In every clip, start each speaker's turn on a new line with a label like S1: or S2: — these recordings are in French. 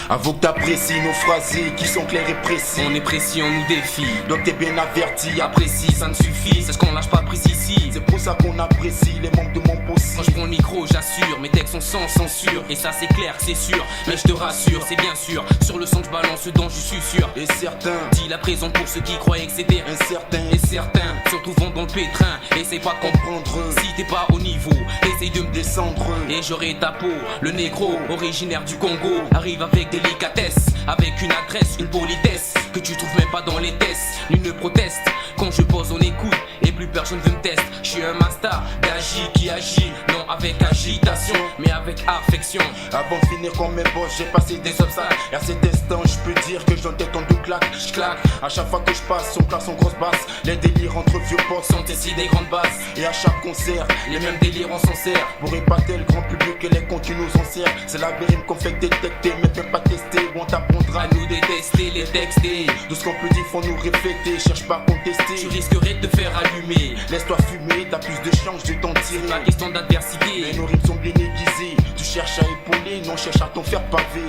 S1: Avoue que t'apprécies nos phrasés qui sont clairs et précis.
S2: On est précis, on nous défie.
S1: Donc t'es bien averti,
S2: Apprécie, ça ne suffit, c'est ce qu'on lâche pas pris ici.
S1: c'est pour ça qu'on apprécie les membres de mon
S2: Quand
S1: possible.
S2: je prends le micro, j'assure, mes textes sont sans censure. Et ça c'est clair, c'est sûr, mais je te rassure, c'est bien sûr. Sur le son que je balance, ce dont je suis sûr.
S1: Et certains,
S2: Dis la présence pour ceux qui croyaient que c'était
S1: incertains,
S2: Et certains se retrouvent dans le pétrin. Essaye pas de comprendre
S1: comprendre,
S2: si t'es pas au niveau. Essaye de me
S1: descendre.
S2: Et j'aurai ta peau, le négro, originaire du Congo. Arrive avec délicatesse, avec une adresse, une politesse que tu trouves même pas dans les tests. Nul ne proteste, quand je pose on écoute et plus personne veut me tester. Je suis un master d'agi qui agit, non avec agitation, mais avec affection.
S1: Avant de finir comme mes boss, j'ai passé des obstacles. Et à cet instant, je peux dire que j'en tête en deux claques. Je claque, à chaque fois que je passe, son classe en grosse basse. Les délires entre vieux postes
S2: Sont ici des grandes bases,
S1: et à chaque concert,
S2: les mêmes délires on s'en sert.
S1: pour épater le grand public et les contenus nous en servent. C'est la vérité qu'on fait détecter, mais même pas tester. On t'apprendra
S2: À nous détester, les texter.
S1: tout ce qu'on peut dire, faut nous répéter. Cherche pas à contester,
S2: Tu risquerais de te faire allumer.
S1: laisse-toi fumer, t'as plus de chance de t'en
S2: C'est pas
S1: tirer.
S2: question
S1: Mais
S2: d'adversité.
S1: nos rimes sont bien aiguisées. Tu cherches à épauler, non cherche à t'en faire pavé.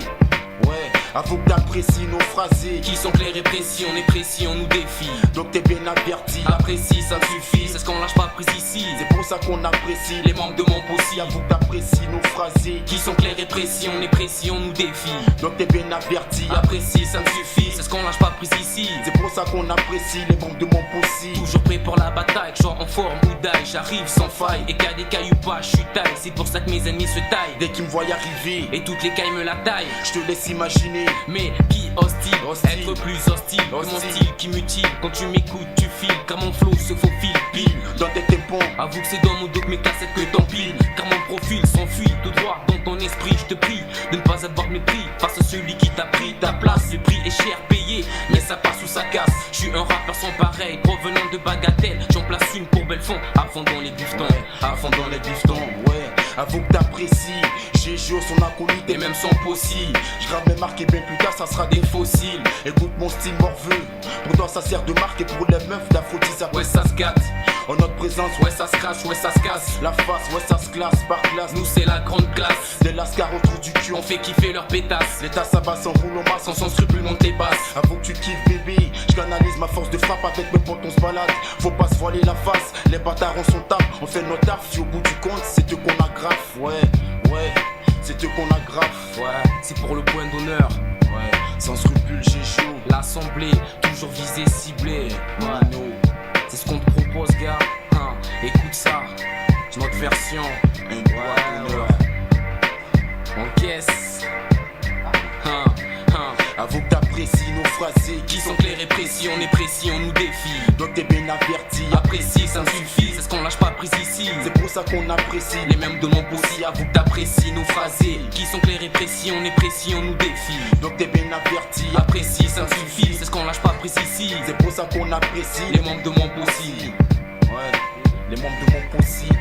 S1: Ouais, avoue que t'apprécies nos phrasés
S2: Qui sont clairs et précis, on est précis, on nous défie.
S1: donc t'es bien averti.
S2: Apprécie, ça suffit, c'est ce qu'on lâche pas pris ici.
S1: C'est pour ça qu'on apprécie
S2: Les membres de mon possible
S1: Avoue que t'apprécies nos phrasés
S2: qui sont clairs et précis, on est précis, on nous défie.
S1: donc t'es bien averti.
S2: Apprécie, ça me suffit, c'est ce qu'on lâche pas pris ici.
S1: C'est pour ça qu'on apprécie les membres de mon possible.
S2: Toujours prêt pour la bataille, genre en forme ou d'ail, j'arrive sans faille. Et qu'à des cailloux pas, je suis taille, c'est pour ça que mes ennemis se taillent.
S1: Dès qu'ils me voient arriver,
S2: Et toutes les cailles me la taillent.
S1: je te laisse imaginer.
S2: Mais qui hostile,
S1: Hostile.
S2: être plus hostile que mon
S1: Hostile.
S2: style qui mutile. Quand tu m'écoutes, tu files, car mon flow se faufile pile.
S1: Dans tes tempons,
S2: Avoue que c'est dans mon dos que mes cassettes que t'empiles. Car mon profil s'enfuit tout droit dans ton esprit. Je te prie de ne pas avoir mépris face à celui qui t'a pris ta place. Le prix est cher payé, mais ça passe ou ça casse. Je suis un rappeur sans pareil, provenant de bagatelle. J'en place une pour Belfond, à fond dans les biftons. À fond dans les biftons,
S1: ouais, avoue que t'apprécies. J'ai joué son acolyte
S2: et même son possible.
S1: je grave mes marques et bien plus tard ça sera des fossiles. Écoute mon style morveux, pour toi ça sert de marque et pour les meufs d'aphrodisiaque.
S2: Ouais, ça se gâte,
S1: En notre présence,
S2: ouais, ça se crache, ouais, ça se casse.
S1: la face, ouais ça se classe par classe.
S2: Nous, c'est la grande classe.
S1: Des lascars autour du cul,
S2: On fait kiffer leurs pétasses.
S1: l'état s'abat sans roule en masse.
S2: Sans scrupule, monte les basses.
S1: Avoue que tu kiffes bébé, je canalise ma force de frappe avec mes potes on se balade. Faut pas se voiler la face, les bâtards on s'en tape. On fait notre taf, si au bout du compte c'est eux qu'on agrafe. Ouais, ouais, c'est eux qu'on agrafe.
S2: Ouais, c'est pour le point d'honneur.
S1: Ouais, sans scrupule j'ai chaud.
S2: L'assemblée, toujours visée, ciblée. Mano, c'est ce qu'on te propose, gars. Hein, écoute ça, c'est notre version.
S1: Un doigt d'honneur.
S2: On caisse. Hein, hein.
S1: Avoue que t'apprécies nos phrasés
S2: Qui sont clairs et précis, on est précis, on nous défie.
S1: donc t'es bien averti.
S2: Apprécie, ça me suffit, c'est ce qu'on lâche pas pris ici.
S1: C'est pour ça qu'on apprécie
S2: Les mêmes de mon possible, avoue que t'apprécies nos phrasés. Qui sont clairs et précis, on est précis, on nous défie.
S1: donc t'es bien averti.
S2: Apprécie, ça me suffit, c'est ce qu'on lâche pas pris ici.
S1: C'est pour ça qu'on apprécie
S2: Les membres de mon possible.
S1: Ouais, les membres de mon possible.